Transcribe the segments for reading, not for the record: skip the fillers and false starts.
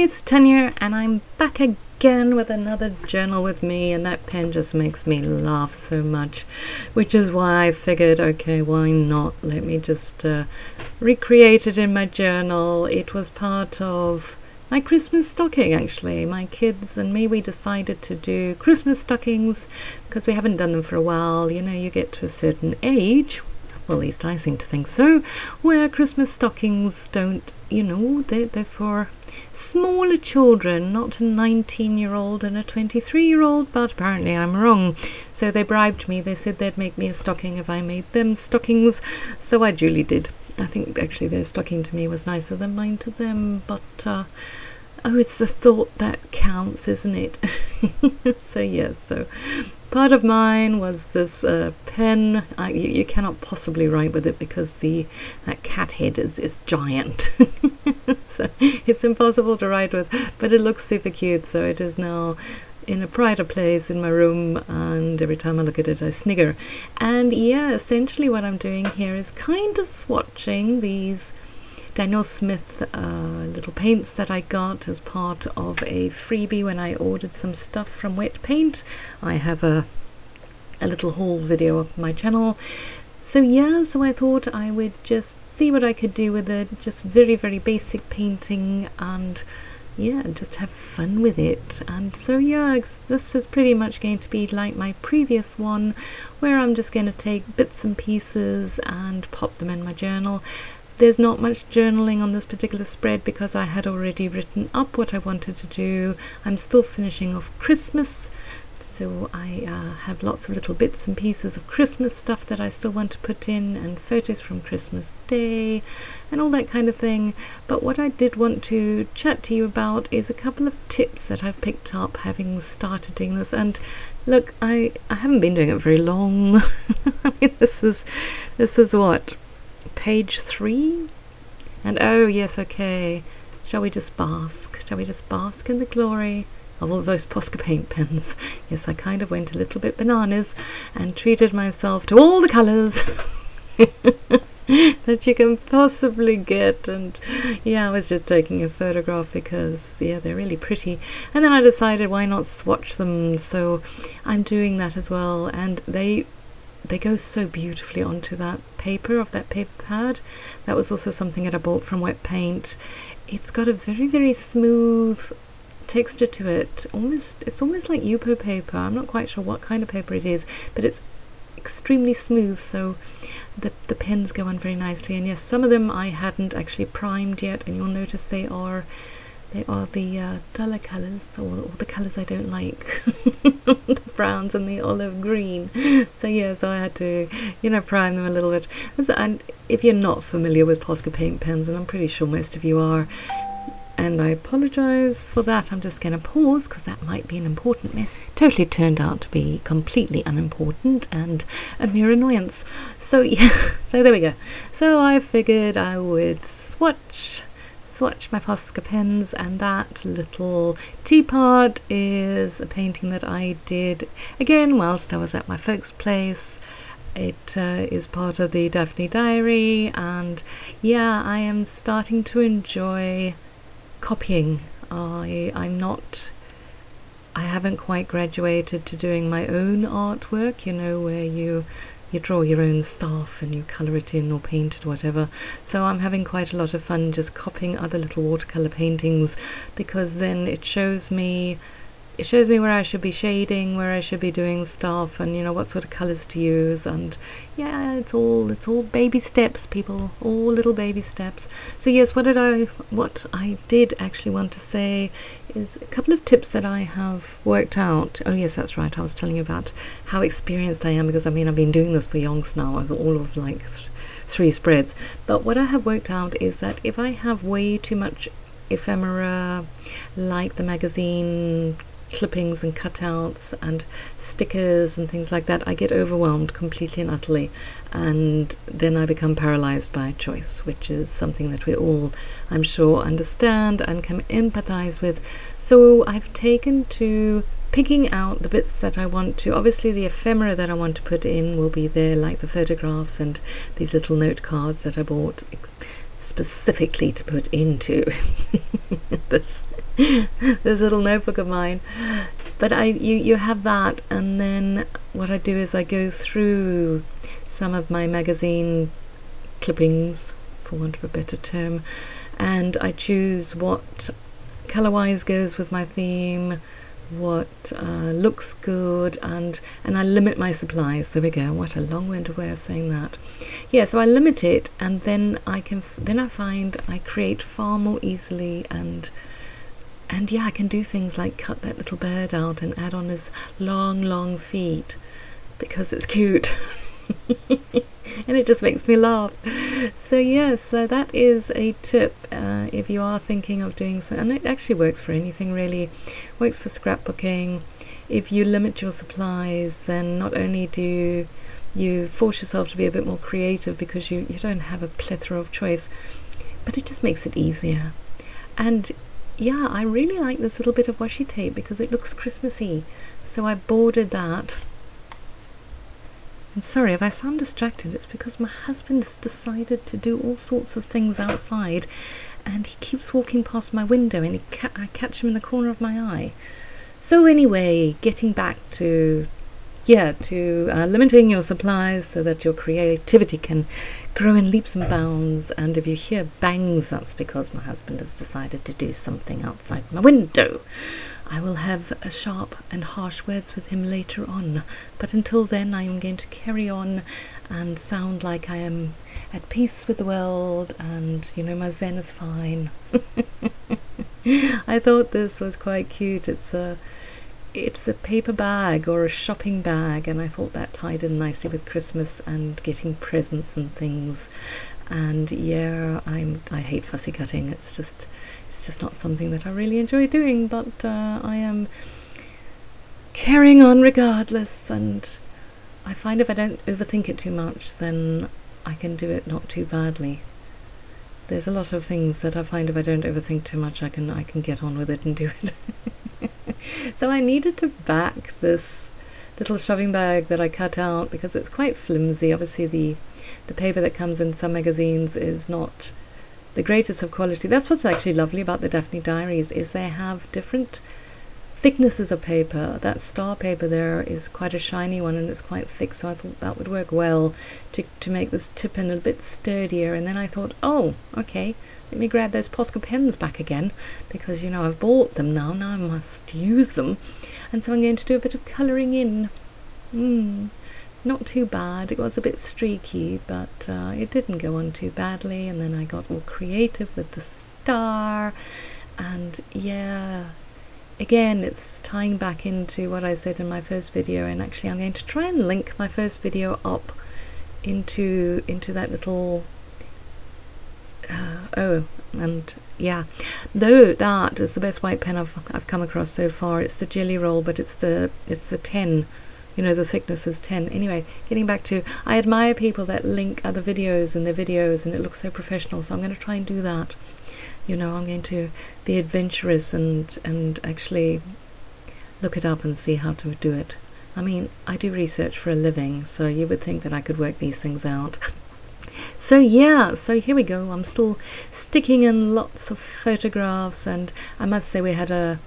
it's Tanya, and I'm back again with another journal with me, and that pen just makes me laugh so much, which is why I figured, okay, why not? Let me just recreate it in my journal. It was part of my Christmas stocking, actually. My kids and me, we decided to do Christmas stockings because we haven't done them for a while. You know, you get to a certain age, well, at least I seem to think so, where Christmas stockings don't, you know, they're for smaller children, not a 19-year-old and a 23-year-old, but apparently I'm wrong. So they bribed me. They said they'd make me a stocking if I made them stockings, so I duly did. I think actually their stocking to me was nicer than mine to them, but oh, it's the thought that counts, isn't it? So yes, so part of mine was this pen. You cannot possibly write with it because that cat head is giant. So it's impossible to write with, but it looks super cute, so it is now in a pride of place in my room, and every time I look at it I snigger. And yeah, essentially what I'm doing here is kind of swatching these Daniel Smith little paints that I got as part of a freebie when I ordered some stuff from Wet Paint. I have a little haul video of my channel. So yeah, so I thought I would just see what I could do with it, just very, very basic painting, and yeah, just have fun with it. And so yeah, this is pretty much going to be like my previous one, where I'm just going to take bits and pieces and pop them in my journal. There's not much journaling on this particular spread because I had already written up what I wanted to do. I'm still finishing off Christmas, so I have lots of little bits and pieces of Christmas stuff that I still want to put in, and photos from Christmas Day and all that kind of thing. But what I did want to chat to you about is a couple of tips that I've picked up having started doing this. And look, I haven't been doing it very long. I mean, this is what, page 3? And oh yes, okay, shall we just bask in the glory of all those Posca paint pens? Yes, I kind of went a little bit bananas and treated myself to all the colours that you can possibly get. And yeah, I was just taking a photograph because yeah, they're really pretty, and then I decided why not swatch them, so I'm doing that as well. And they go so beautifully onto that paper, of that paper pad. That was also something that I bought from Wet Paint. It's got a very, very smooth texture to it. It's almost like Yupo paper. I'm not quite sure what kind of paper it is, but it's extremely smooth, so the pens go on very nicely. And yes, some of them I hadn't actually primed yet, and you'll notice they are the duller colours, or the colours I don't like. The browns and the olive green. So yeah, so I had to, you know, prime them a little bit. And if you're not familiar with Posca paint pens, and I'm pretty sure most of you are, and I apologise for that, I'm just going to pause because that might be an important message. Totally turned out to be completely unimportant and a mere annoyance. So yeah, so there we go. So I figured I would swatch my Posca pens, and that little teapot is a painting that I did again whilst I was at my folks' place. It is part of the Daphne Diary, and yeah, I am starting to enjoy copying. I haven't quite graduated to doing my own artwork, you know, where you draw your own stuff and you colour it in or paint it or whatever. So I'm having quite a lot of fun just copying other little watercolour paintings, because then it shows me where I should be shading, where I should be doing stuff, and you know what sort of colours to use. And yeah, it's all baby steps, people, all little baby steps. So yes, what I did actually want to say is a couple of tips that I have worked out. Oh yes, that's right, I was telling you about how experienced I am, because I mean I've been doing this for yonks now, all of like 3 spreads. But what I have worked out is that if I have way too much ephemera, like the magazine clippings and cutouts and stickers and things like that, I get overwhelmed completely and utterly, and then I become paralyzed by choice, which is something that we all, I'm sure, understand and can empathize with. So I've taken to picking out the bits that I want to. Obviously the ephemera that I want to put in will be there, like the photographs and these little note cards that I bought specifically to put into this little notebook of mine. But you have that, and then what I do is I go through some of my magazine clippings, for want of a better term, and I choose what color-wise goes with my theme, what looks good, and I limit my supplies. There we go. What a long-winded way of saying that. Yeah, so I limit it, and then I find I create far more easily, and yeah, I can do things like cut that little bird out and add on his long feet because it's cute. And it just makes me laugh. So yeah, so that is a tip if you are thinking of doing so, and it actually works for anything really. Works for scrapbooking. If you limit your supplies, then not only do you force yourself to be a bit more creative because you don't have a plethora of choice, but it just makes it easier. And yeah, I really like this little bit of washi tape because it looks Christmassy, so I bordered that. And sorry if I sound distracted, it's because my husband has decided to do all sorts of things outside, and he keeps walking past my window, and I catch him in the corner of my eye. So anyway, getting back to limiting your supplies so that your creativity can grow in leaps and bounds. And if you hear bangs, that's because my husband has decided to do something outside my window. I will have a sharp and harsh words with him later on, but until then I am going to carry on and sound like I am at peace with the world, and my zen is fine. I thought this was quite cute. It's a paper bag or a shopping bag, and I thought that tied in nicely with Christmas and getting presents and things. And yeah, I hate fussy cutting. It's just not something that I really enjoy doing, but I am carrying on regardless, and I find if I don't overthink it too much, then I can do it not too badly. There's a lot of things that I find if I don't overthink too much, I can get on with it and do it. So I needed to back this little shopping bag that I cut out because it's quite flimsy. Obviously the paper that comes in some magazines is not the greatest of quality. That's what's actually lovely about the Daphne Diaries, is they have different thicknesses of paper. That star paper there is quite a shiny one, and it's quite thick, so I thought that would work well to make this tip in a bit sturdier. And then I thought, oh, okay, let me grab those Posca pens back again, because I've bought them now I must use them. And so I'm going to do a bit of colouring in. Not too bad. It was a bit streaky, but it didn't go on too badly. And then I got all creative with the star, and yeah, again, it's tying back into what I said in my first video. And actually I'm going to try and link my first video up into that little and yeah, though that is the best white pen I've come across so far. It's the Jelly Roll, but it's the 10. The thickness is 10. Anyway, getting back to, I admire people that link other videos in their videos, and it looks so professional, so I'm going to try and do that. I'm going to be adventurous and actually look it up and see how to do it. I mean, I do research for a living, so you would think that I could work these things out. So yeah, so here we go. I'm still sticking in lots of photographs, and I must say we had a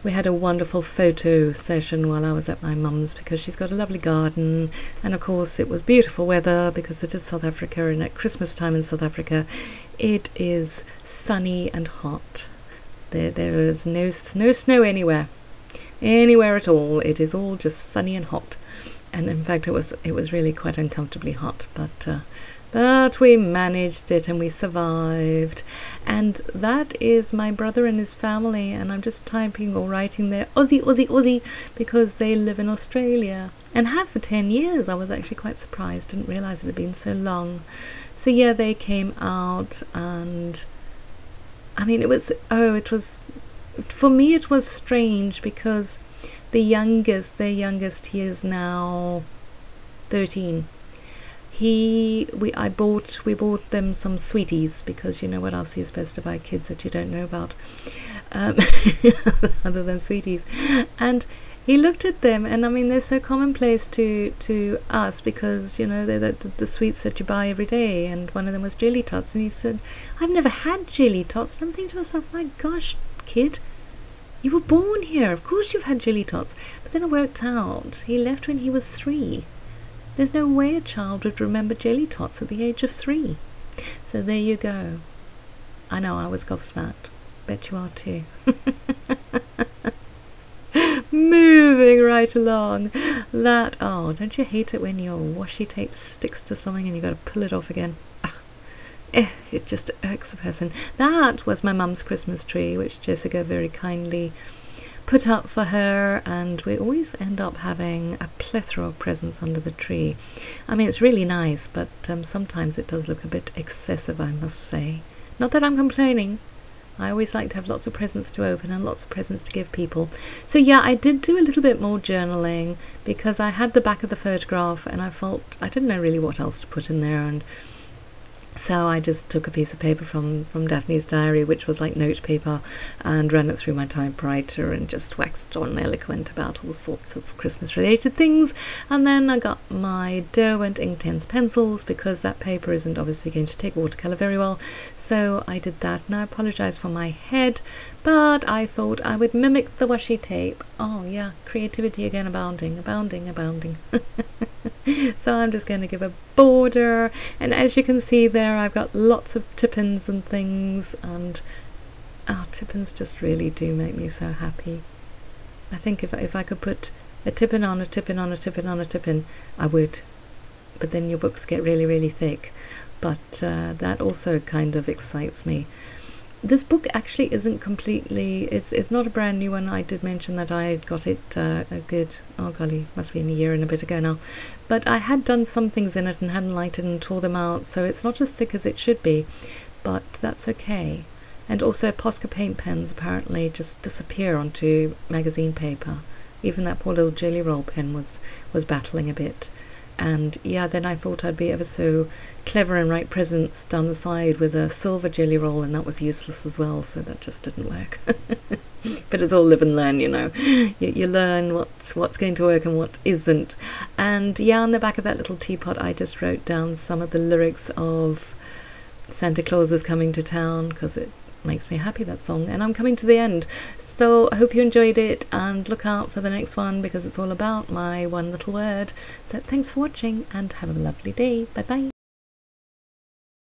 wonderful photo session while I was at my mum's, because she's got a lovely garden, and of course it was beautiful weather because it is South Africa, and at Christmas time in South Africa it is sunny and hot. There is no snow anywhere at all. It is all just sunny and hot, and in fact it was really quite uncomfortably hot, but we managed it and we survived. And that is my brother and his family, and I'm just typing or writing there Aussie because they live in Australia and have for 10 years. I was actually quite surprised, didn't realise it had been so long. So yeah, they came out, and I mean, for me it was strange because their youngest, he is now 13. We bought them some sweeties, because what else are you supposed to buy kids that you don't know about, other than sweeties. And he looked at them, and I mean, they're so commonplace to us because, you know, they're the sweets that you buy every day, and one of them was jelly tots, and he said, I've never had jelly tots. And I'm thinking to myself, my gosh, kid, you were born here, of course you've had jelly tots. But then it worked out, he left when he was 3. There's no way a child would remember jelly tots at the age of 3. So there you go. I know, I was gobsmacked. Bet you are too. Moving right along. That, oh, don't you hate it when your washi tape sticks to something and you got to pull it off again? It just irks a person. That was my mum's Christmas tree, which Jessica very kindly put up for her, and we always end up having a plethora of presents under the tree. I mean, it's really nice, but sometimes it does look a bit excessive, I must say. Not that I'm complaining. I always like to have lots of presents to open and lots of presents to give people. So yeah, I did do a little bit more journaling because I had the back of the photograph and I felt I didn't know really what else to put in there, and so I just took a piece of paper from Daphne's diary, which was like note paper, and ran it through my typewriter and just waxed on eloquent about all sorts of Christmas related things. And then I got my Derwent Inktense pencils because that paper isn't obviously going to take watercolour very well. So I did that, and I apologise for my head, but I thought I would mimic the washi tape. Oh yeah, creativity again, abounding. So I'm just going to give a border, and as you can see there, I've got lots of tip-ins and things, and tip-ins just really do make me so happy. I think if I could put a tip-in on a tip-in on a tip-in on a tip-in, I would, but then your books get really, really thick. But that also kind of excites me. This book actually isn't completely, it's not a brand new one. I did mention that I got it a good, oh golly, must be a year and a bit ago now. But I had done some things in it and hadn't liked it and tore them out, so it's not as thick as it should be, but that's okay. And also Posca paint pens apparently just disappear onto magazine paper. Even that poor little Jelly Roll pen was battling a bit. And yeah, then I thought I'd be ever so clever and write presents down the side with a silver Jelly Roll, and that was useless as well, so that just didn't work. But it's all live and learn, you know. You learn what's going to work and what isn't. And yeah, on the back of that little teapot I just wrote down some of the lyrics of Santa Claus is Coming to Town, because it makes me happy, that song, and I'm coming to the end. So I hope you enjoyed it, and look out for the next one because it's all about my one little word. So thanks for watching and have a lovely day. Bye bye.